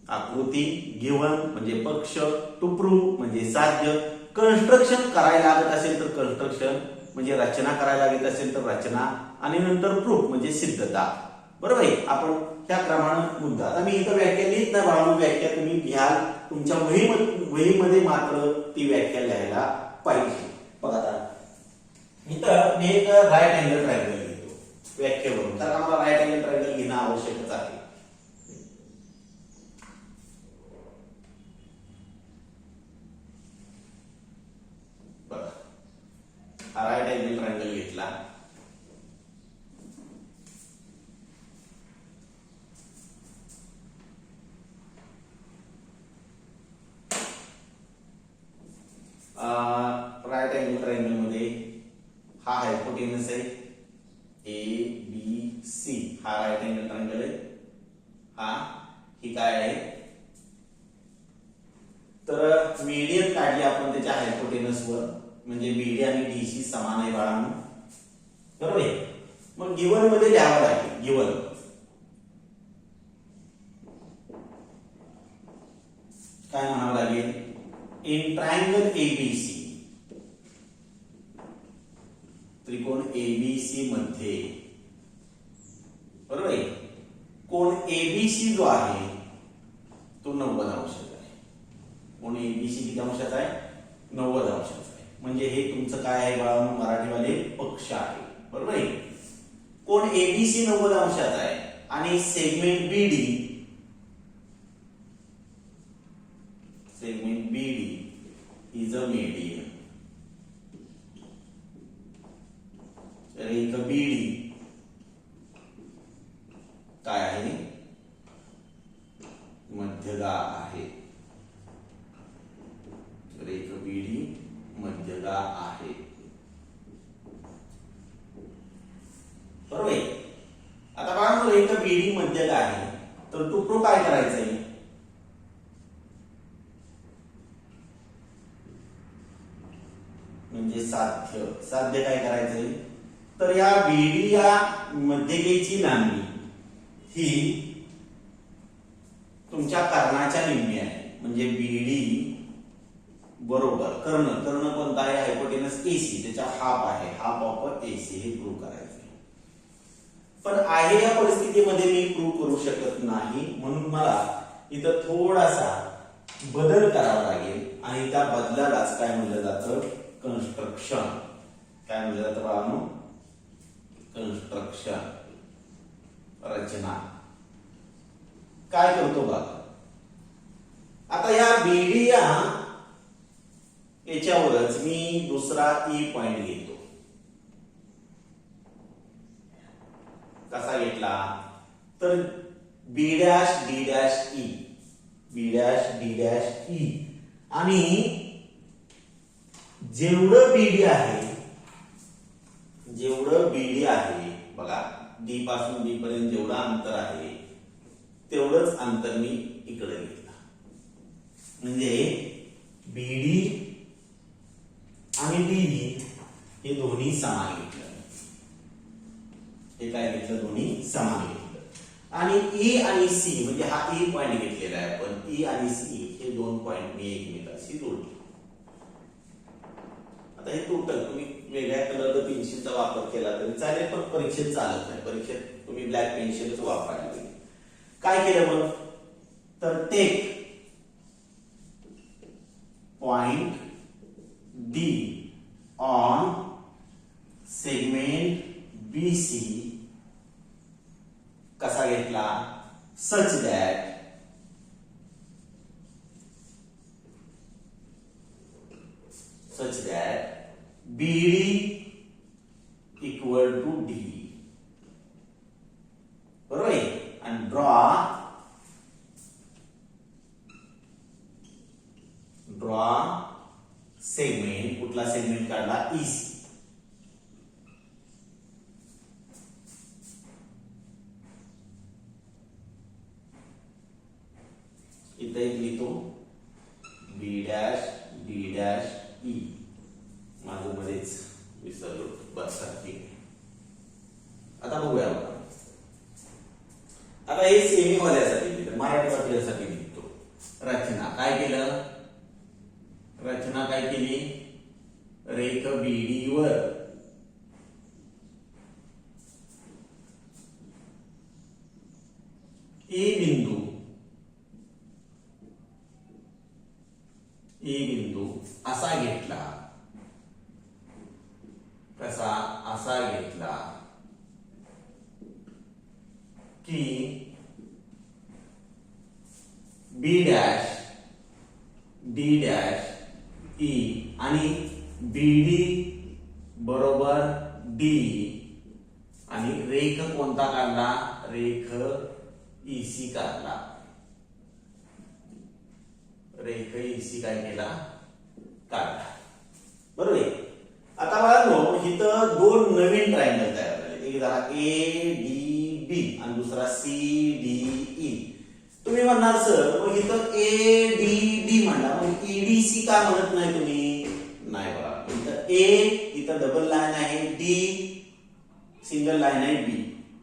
आकृती गिवन म्हणजे पक्ष टू प्रूव्ह म्हणजे साध्य कन्स्ट्रक्शन करायला लागत असेल तर कन्स्ट्रक्शन म्हणजे रचना करायला लागत असेल तर रचना आणि नंतर प्रूफ म्हणजे सिद्धता. बरोबर आहे. आपण त्या क्रमानं मुद्दा आता मी इथं व्याख्या लिहित नाही बाळांनो. व्याख्या तुम्ही घ्याल तुमच्या वहीमध्ये मात्र ती व्याख्या लिहायला पाहिजे. बघा आता इथं मी एक राईट अँगल ट्रायंगल लिहितो व्याख्येवरून कारण आम्हाला राईट अँगल ट्रायंगल घेणं आवश्यकच आहे. बघा हा राईट अँगल ट्रायंगल घेतला. राईट अँगल ट्रायंगल मध्ये हा हायपोटेनस आहे ABC. हा राईट अँगल ट्रायंगल आहे. हा ही काय आहे तर मीडियन काढली आपण त्याच्या हायपोटेनस वर म्हणजे BD आणि DC समान आहे बाळांनो. बरोबर आहे. मग गिवन मध्ये लिहावं लागेल. गिवन काय म्हणावं लागेल इन ट्रायंगल ABC त्रिकोण ABC मध्ये बरोबर आहे कोण ABC जो आहे तो 90 अंशाचा आहे. कोण ABC किती अंशाचा आहे 90 अंशाचा आहे. म्हणजे हे तुमचं काय आहे बाळांनो मराठीवाले पक्ष आहे. बरोबर आहे. कोण ABC 90 अंशाचा आहे आणि segment BD is a median. रेख BD काय आहे मध्यगा आहे. रेख BD मध्यगा आहे. बरोबर आहे. आता बघा रेख BD मध्यगा आहे तर टू काय करायचंय म्हणजे साध्य काय करायचंय तर या BD या मध्यगेची लांबी ही तुमच्या कर्णाच्या निम्मी आहे. म्हणजे BD बरोबर कर्ण कोणता आहे हायपोटेनस AC त्याच्या हाफ आहे. हाफ ऑफ AC हे प्रूव्ह करायचं. पण आहे या परिस्थितीमध्ये मी प्रूव्ह करू शकत नाही म्हणून मला इथं थोडासा बदल करावा लागेल आणि त्या बदलालाच काय म्हणलं जातं कन्स्ट्रक्शन. काय म्हणलं जातं बाळांनो कन्स्ट्रक्शन रचना. काय करतो बघा आता या BD याच्यावरच मी दुसरा E पॉइंट घेतो. कसा घेतला तर B' D'E आणि जेवढं BD आहे बघा D पासून B पर्यंत जेवढं अंतर आहे तेवढंच अंतर मी इकडे घेतलं. म्हणजे BD आणि DE हे दोन्ही समान घेतलं. हे काय घेतलं दोन्ही समान घेतलं. आणि E आणि C म्हणजे हा E पॉइंट घेतलेला आहे आपण. E आणि C हे दोन पॉइंट मी एकमेकांशी जोडले. आता हे टोटल तुम्ही वेगळ्या कलरचा पेन्सिलचा वापर केला तरी चालेल पण परीक्षेत चालत नाही. परीक्षेत तुम्ही ब्लॅक पेन्सिलच वापरायला पाहिजे. काय केलं मग तर take point D on segment BC कसा घेतला such that BD equal to D बरोबर आहे आणि ड्रॉ सेगमेंट कुठला सेगमेंट काढला EC इथे लिहितो B' D' E माझं मध्येच विसरलो बस ठीक आता बघूया आता हे सेमी वाल्यासाठी लिहिलं मराठवाड्यासाठी लिहितो रचना काय केलं रचना काय केली रेख BD वर ए बिंदू असा घेतला कसा असा घेतला की B' D' E आणि BD बरोबर D आणि रेख कोणता काढला रेख EC काढला रेख EC काय केला काढला बरोबर आहे आता बघा इथं दोन नवीन ट्रायंगल तयार झाले एक झाला ADB आणि दुसरा CDE तुम्ही म्हणणार सर मग इथं ADD म्हणला मग EDC का म्हणत नाही तुम्ही नाही बघा इथं A इथं डबल लाईन आहे D सिंगल लाईन आहे B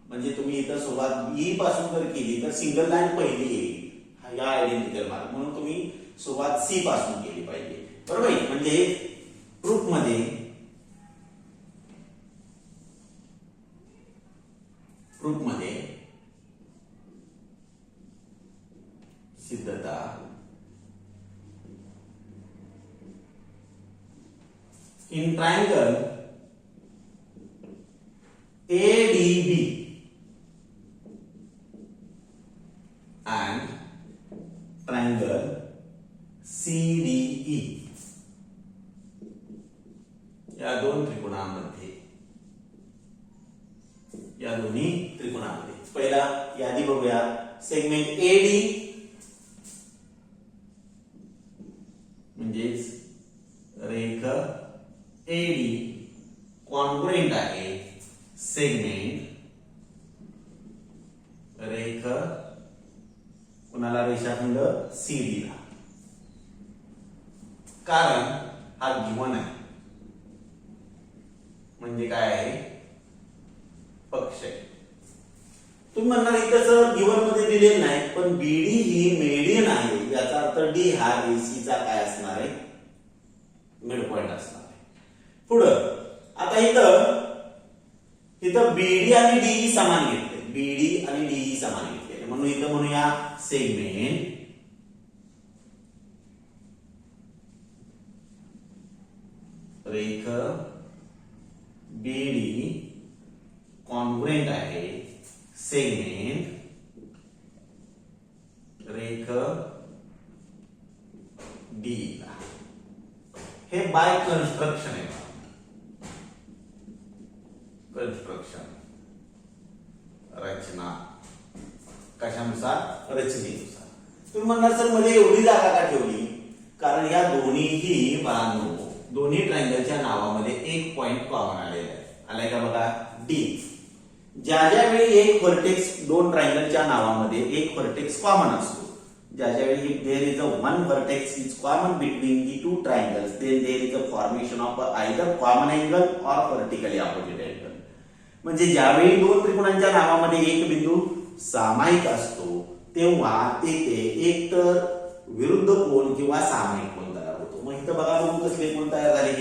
म्हणजे तुम्ही इथं सुरुवात B पासून जर केली तर सिंगल लाईन पहिली येईल या आयडेंटिकल मार्क म्हणून तुम्ही सुरुवात C पासून केली पाहिजे बरोबर म्हणजे प्रूफ मध्ये सिद्धता in triangle ADB and triangle CDE या दोन त्रिकोणामध्ये या दोन्ही त्रिकोणामध्ये पहिला यादी बघूया सेगमेंट AD म्हणजेच रेख AD कॉन्ग्रुएंट आहे सेगमेंट रेख कोणाला रेषाखंड CD ला कारण हा गिवन आहे म्हणजे काय आहे पक्ष आहे तुम्ही म्हणणार इथं सर गिवन मध्ये दिलेलं नाही पण BD ही मेडियन आहे याचा अर्थ D हा AC चा काय असणार आहे मिड पॉइंट असणार आहे पुढं आता इथं BD आणि DE समान घेतले BD आणि DE समान घेतले म्हणून इथं म्हणूया सेगमेंट रेख BD कॉन्ग्रुएंट आहे सेगमेंट रेख D ला हे बाय कन्स्ट्रक्शन आहे कन्स्ट्रक्शन रचना कशानुसार रचनेनुसार तुम्ही म्हणणार सर मध्ये एवढी जागा का ठेवली कारण या दोन्हीही बाळांनो दोन्ही ट्रायंगलच्या नावामध्ये एक पॉइंट कॉमन आलेला आहे आलाय का बघा D ज्या वेळी एक व्हर्टेक्स दोन ट्रायंगलच्या नावामध्ये एक व्हर्टेक्स कॉमन असतो ज्या वेळी there is a one vertex is common between the two triangles then there is a formation of either common angle or vertically opposite angle म्हणजे ज्यावेळी दोन त्रिकोणांच्या नावामध्ये एक बिंदू सामायिक असतो तेव्हा तेथे एक तर विरुद्ध कोन किंवा सामायिक कोन तयार होतो मग इथं बघा बघू कसले कोन तयार झाले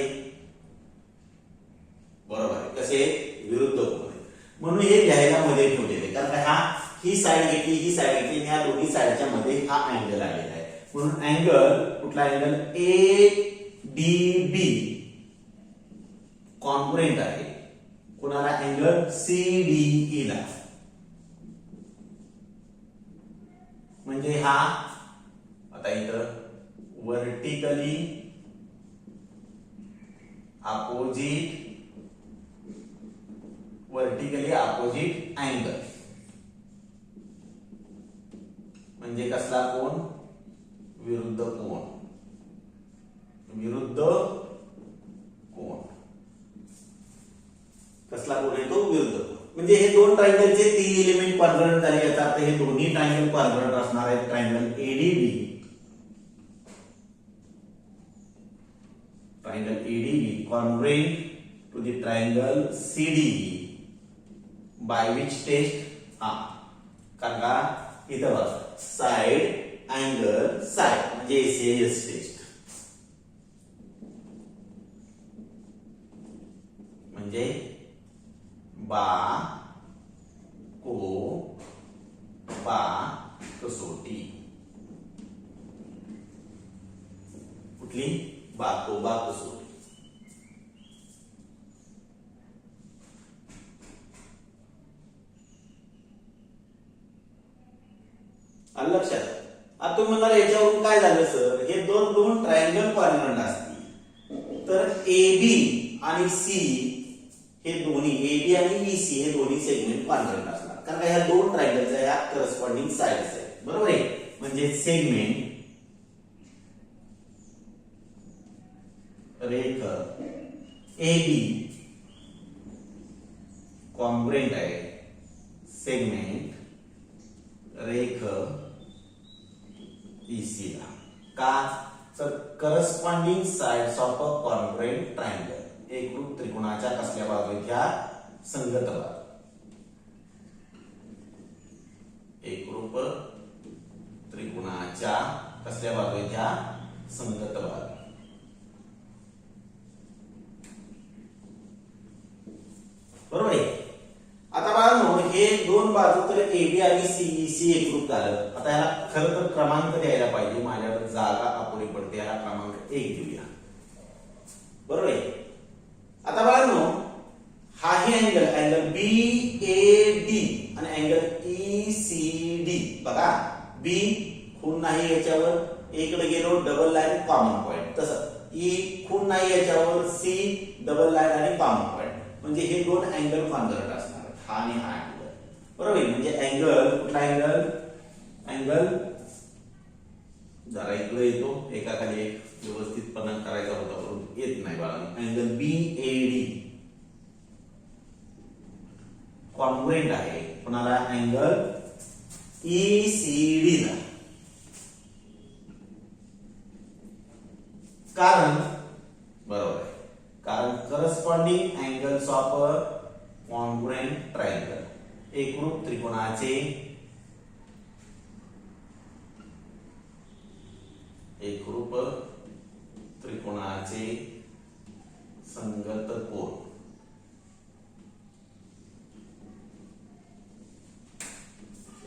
बरोबर आहे कसे विरुद्ध कोन म्हणून हे लिहायला मध्ये ठेवलेले कारण हा ही साइड घेतली, ही साइड घेतली, ह्या दोन्ही साइडच्या मध्ये हा अँगल आलेला आहे. म्हणून अँगल, कुठला अँगल, ADB कॉन्ग्रुएंट आहे कुणाला, अँगल CDE ला. म्हणजे हा आता इथं वर्टिकली अपोजिट अँगल म्हणजे कसला कोण, विरुद्ध कोण. कसला कोण आहे तो, विरुद्ध कोण. म्हणजे हे दोन ट्रायंगलचे 3 एलिमेंट कॉन्ग्रुएंट झाले. याचा अर्थ हे दोन्ही ट्रायंगल कॉन्ग्रुएंट असणार आहेत. Triangle ADB congruent to the triangle CDE by which test, कारण का इथं बघा साइड अँगल साइड म्हणजे SAS टेस्ट. म्हणजे कसोटी. कुठली, बाकोबा कसोटी. लक्षात. आता तुम्ही म्हणाल याच्यावरून काय झालं सर, हे दोन ट्रायंगल कॉन्ग्रुएंट असतील तर AB आणि C हे दोन्ही, AB आणि EC हे दोन्ही सेगमेंट कॉन्ग्रुएंट असणार. कारण ह्या दोन ट्रायंगलच्या ह्या करस्पॉन्डिंग साइड्स आहेत. बरोबर आहे. म्हणजे सेगमेंट रेख AB कॉन्ग्रुएंट आहे सेगमेंट रेख EC ला. का, तर corresponding sides of a congruent triangle, एकरूप त्रिकोणाच्या कसल्या बाजू आहेत, ह्या संगत बाजू. एकरूप त्रिकोणाच्या कसल्या बाजू आहेत, ह्या संगत बाजू. बरोबर आहे. आता बाळांनो हे दोन बाजू तर AB आणि CEC एकरूप झालं. आता याला खरं तर क्रमांक द्यायला पाहिजे, माझ्याकडे जागा अपुरी पडते. याला क्रमांक 1 देऊया. बरोबर आहे. आता बाळांनो हाही अँगल BAD आणि अँगल ECD बघा, B खूण नाही याच्यावर, इकडे गेलो डबल लाईन कॉमन पॉइंट. तसं E खूण नाही याच्यावर, C डबल लाईन आणि कॉमन पॉइंट. म्हणजे हे दोन अँगल कॉन्ग्रुएंट असणार, हा आणि हा अँगल. बरोबर. म्हणजे अँगल, कुठला अँगल जरा इकडे येतो, एकाखाली एक व्यवस्थितपणा करायचा होता परंतु येत नाही बाळा. अँगल BAD कॉन्ग्रुएंट आहे कोणाला, अँगल ECD ला. कारण बरोबर आहे, कारण corresponding angles of a congruent triangle, एकरूप त्रिकोणाचे संगत कोन.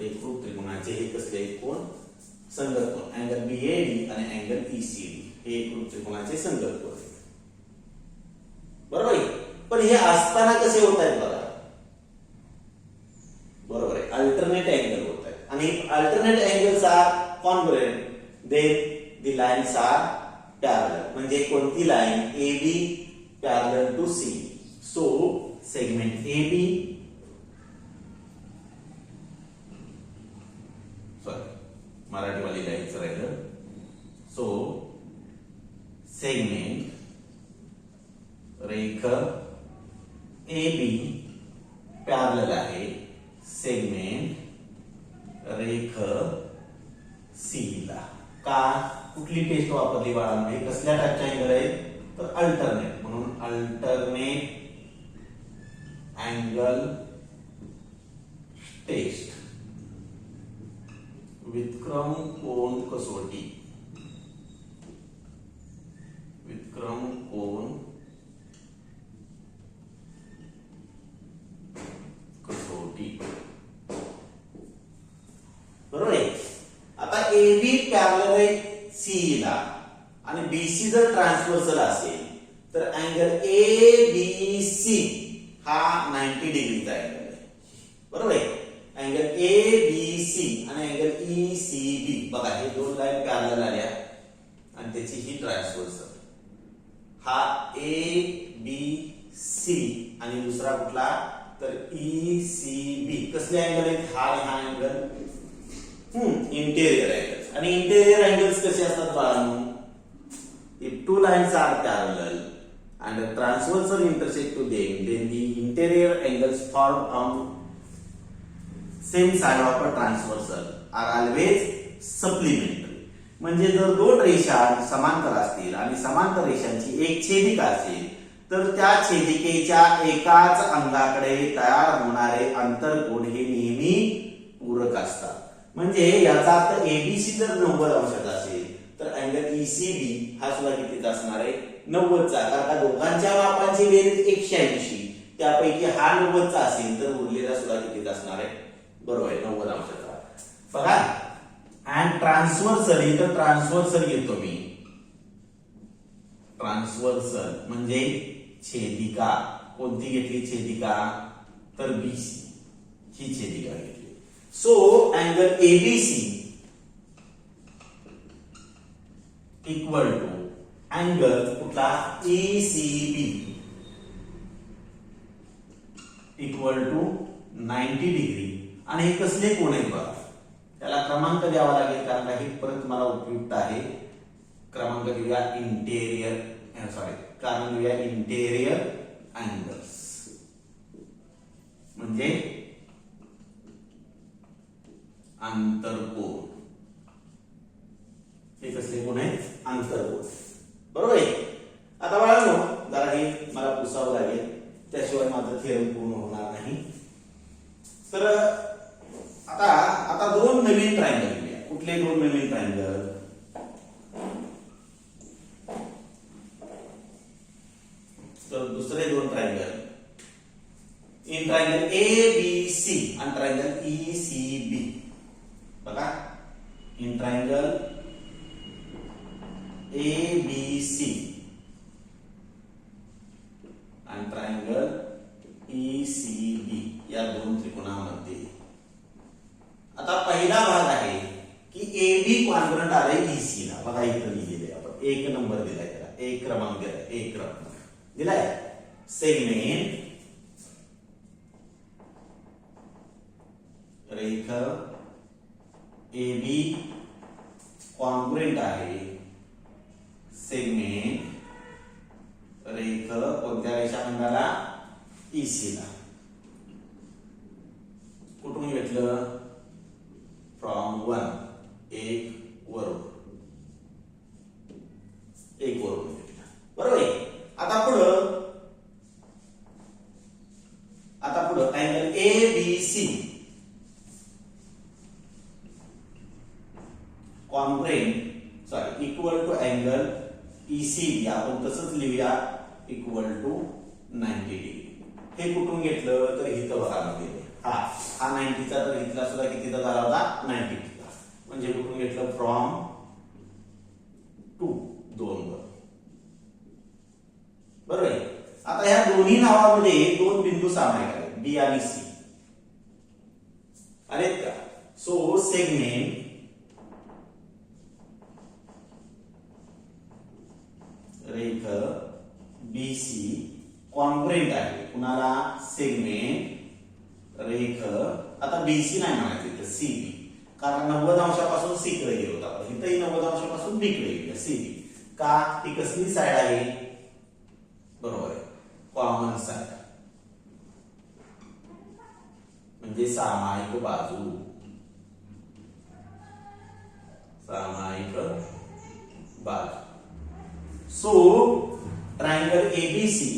एकरूप त्रिकोणाचे हे कसले कोन, संगत कोन. अँगल BAD आणि अँगल ECD हे एकरूप त्रिकोणाचे संगत कोन. बरोबर आहे. पण हे असताना कसे होत आहेत बघा. बरोबर आहे, अल्टरनेट अँगल होत आहेत. आणि alternate angles are congruent, then the lines are parallel. म्हणजे कोणती line, AB parallel to C. So segment AB, मराठीवाली लाईनचं राहिलं. सो सेगमेंट रेख AB पॅरलल आहे सेगमेंट रेख C ला. का, कुठली टेस्ट वापरली बाळांनो, हे कसल्या टाईपचे अँगल आहेत, तर अल्टरनेट. म्हणून अल्टरनेट अँगल टेस्ट व्युत्क्रम कोन कसोटी. व्युत्क्रम कोन कसोटी. सी ला आणि बीसी जर ट्रान्सव्हर्सल असेल तर अँगल एबीसी हा 90 डिग्रीचा अँगल आहे. बरोबर आहे. अँगल एबीसी आणि अँगल ईसीबी बघा हे दोन लाईन पॅरलल आल्या आणि त्याची ही ट्रान्सव्हर्सल. हा ए बी सी आणि दुसरा कुठला तर ईसीबी. कसले अँगल आहेत हा आणि हा अँगल इंटेरियर अँगल्स. आणि इंटेरियर अँगल्स कसे असतात बाळांनो. if two lines are parallel and a transversal intersect to them then the interior angles formed on same side of a transversal are always supplementary. म्हणजे जर दोन रेषा समांतर असतील आणि समांतर रेषांची एक छेदिका असेल तर त्या छेदिकेच्या एकाच अंगाकडे तयार होणारे आंतरकोन हे नेहमी पूरक असतात. म्हणजे याचा अर्थ एबीसी जर 90 अंशाचा असेल तर अँगल ईसीबी हा सुद्धा कितीचा असणार आहे 90 चा. कारण का दोघांच्या मापांची बेरीज 180 त्यापैकी हा 90 चा असेल तर उरलेला सुद्धा कितीचा असणार आहे बरोबर आहे 90 अंशाचा. बघा अँड ट्रान्सव्हर्सल इथं ट्रान्सव्हर्सल घेतो मी. ट्रान्सव्हर्सल म्हणजे छेदिका. कोणती घेतली छेदिका तर बीसी ही छेदिका घेतली. So angle ABC equal to angle कुठला ईसीबी इक्वल टू 90 डिग्री. आणि हे कसले कोण आहेत बघा. त्याला क्रमांक द्यावा लागेल कारण काही परत मला उपयुक्त आहे. क्रमांक देऊया इंटेरियर कारण देऊया इंटेरियर अँगल्स म्हणजे आंतरकोन. हे कसले कोण आहेत आंतरकोन. बरोबर आहे. आता बाळांनो जरा हे मला पुसावं लागेल त्याशिवाय माझं थेरम पूर्ण होणार नाही. तर आता दोन नवीन ट्रायंगल घेऊया. कुठले दोन नवीन ट्रायंगल तर दुसरे दोन ट्रायंगल इन ट्रायंगल एबीसी आणि ट्रायंगल ईसीबी. बघा इन ट्रायंगल एबीसी आणि ट्रायंगल ईसीबी या दोन त्रिकोणामध्ये. आता पहिला भाग आहे की एबी कॉन्ग्रुएंट आहे ईसी ला. बघा इथं लिहिलेले आपण 1 नंबर दिलाय त्याला 1 क्रमांक दिलाय 1 क्रमांक दिलाय. सेगमेंट रेख एबी कॉन्ग्रुएंट आहे सेगमेंट रेख कोणत्या रेषाखंडाला ईसी ला. कुठून घेतलं फ्रॉम 1 वरून घेतलं. बरोबर आहे. आता पुढं angle ABC congruent equal to angle ECB आपण तसंच लिहूया इक्वल टू 90 डिग्री. हे कुठून घेतलं तर इथं बघा मध्ये हा 90 चा तर इथला सुद्धा कितीचा झाला होता 90 चा. म्हणजे कुठून घेतलं फ्रॉम 2 वर. बरोबर आहे. आता ह्या दोन्ही नावामध्ये दोन बिंदू सामायिक आहेत बी आणि सी आहेत का. सो सेगमेंट रेख बीसी कॉन्ग्रुएंट आहे कुणाला सेगमेंट रेख. आता बीसी नाही म्हणायचं इथं सीबी कारण 90 अंशापासून सी कडे गेलो होता आपण. इथंही 90 अंशापासून बी कडे गेलो सीबी. का ती कसली साइड आहे बरोबर आहे कॉमन साइड म्हणजे सामायिक बाजू. So triangle ABC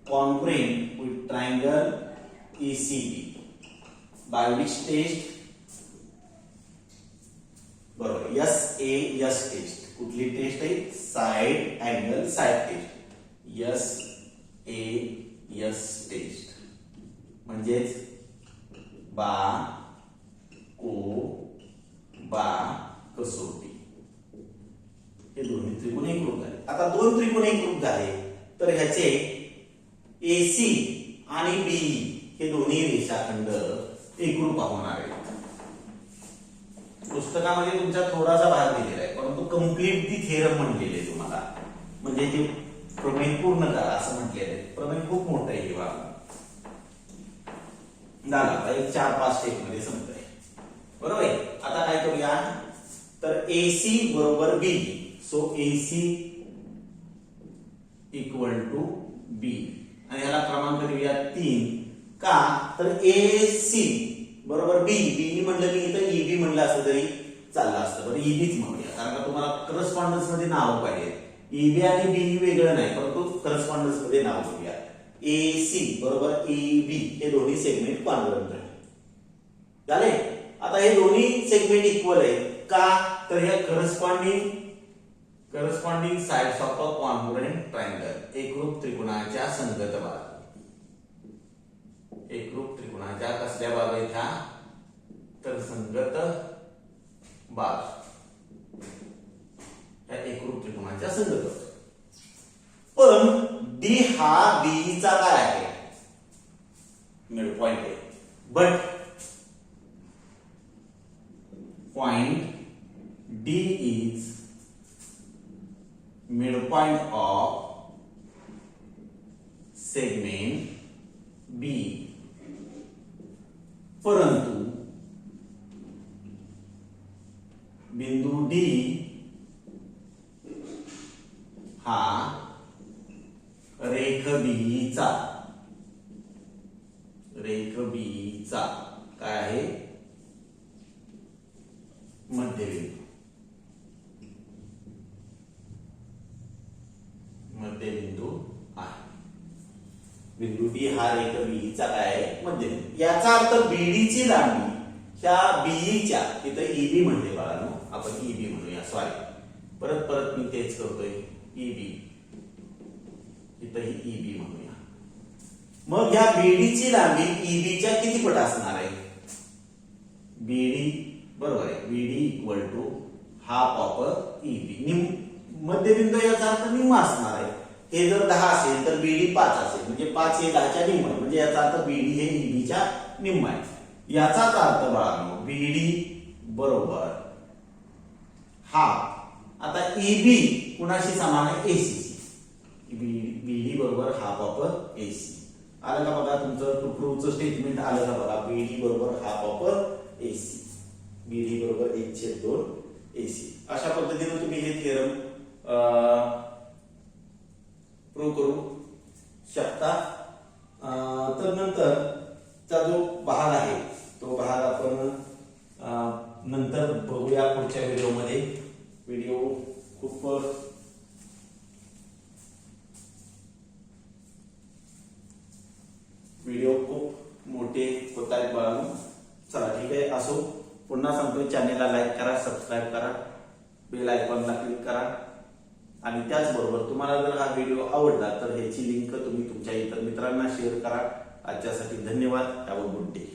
congruent with triangle ECB by which test बरोबर SAS टेस्ट. कुठली टेस्ट आहे side angle side test SAS test म्हणजेच बा को बा कसोटी हे दोन्ही त्रिकोण एकरूप झाले. आता दोन त्रिकोण एकरूप झाले तर ह्याचे AC आणि BE हे दोन्ही रेषाखंड एकरूप होणार आहेत. पुस्तकामध्ये तुमचा थोडासा भाग दिलेला आहे परंतु कंप्लीट दी थेरम म्हणलेले आहे तुम्हाला, म्हणजे ते प्रमेय पूर्ण करा असं म्हटलेलं आहे. प्रमेय खूप मोठं आहे हे भाग झाला. आता एक 4-5 स्टेप मध्ये समजाय बरोबर आहे. आता काय करूया तर AC बरोबर BE, so AC equal to B आणि याला क्रमांक देऊया 3. का तर AC बरोबर BE म्हणलं की इथं EB म्हणलं असं तरी चाललं असतं, बरं EBच म्हणूया कारण का तुम्हाला करस्पॉन्डन्स मध्ये नाव पाहिजे. EB आणि BE वेगळं नाही परंतु करस्पॉन्डन्स मध्ये नाव घेऊया. AC बरोबर EB हे दोन्ही सेगमेंट कॉन्ग्रुएंट झाले. आता हे दोन्ही सेगमेंट इक्वल आहेत का तर ह्या corresponding sides of a congruent triangle एकरूप त्रिकोणाच्या संगत बाजू. एकरूप त्रिकोणाच्या कसल्या बाजू आहेत ह्या तर संगत बाजू ह्या एकरूप त्रिकोणाच्या संगत बाजू. पण D हा BE चा काय आहे मिड पॉइंट आहे. But point D is midpoint of segment B, परंतु बिंदू D हा रेख BE चा काय आहे मध्यबिंदू आहे. बिंदू D हा रेख BE चा काय आहे मध्यबिंदू. याचा अर्थ BD ची लांबी ह्या BE च्या इथं EB म्हणले बाळांनो, आपण EB म्हणूया. सॉरी परत मी तेच करतोय EB इथं EB म्हणूया. मग ह्या BD ची लांबी EB च्या किती पट असणार आहे. BD बरोबर आहे BD equal to half of EB. मध्यबिंदू याचा अर्थ निम्मा असणार आहे. हे जर 10 असेल तर BD 5 असेल म्हणजे 5 हे 10 निम्मा आहे म्हणजे याचा अर्थ BD हे EB च्या निम्मा आहे. याचाच अर्थ बाळांनो BD बरोबर हाफ. आता EB कुणाशी समान आहे AC ची. BD बरोबर हाफ ऑफ AC आलं का बघा. तुमचं टू प्रूव्हचं स्टेटमेंट आलं का बघा. BD बरोबर हाफ ऑफ AC, BD बरोबर 1/2 AC. अशा पद्धतीने तुम्ही हे थेरम प्रूव्ह करू शकता. तर नंतरचा जो भाग आहे तो भाग आपण नंतर बघूया पुढच्या व्हिडिओमध्ये. व्हिडिओ खूप मोठे होत आहेत बाळांनो. चला ठीक आहे असो. पुन्हा सांगतोय चॅनेलला लाईक करा, सबस्क्राईब करा, बेल आयकॉनला क्लिक करा आणि त्याचबरोबर तुम्हाला जर हा व्हिडिओ आवडला तर ह्याची लिंक तुम्ही तुमच्या इतर मित्रांना शेअर करा. आजच्यासाठी धन्यवाद. Have a good day.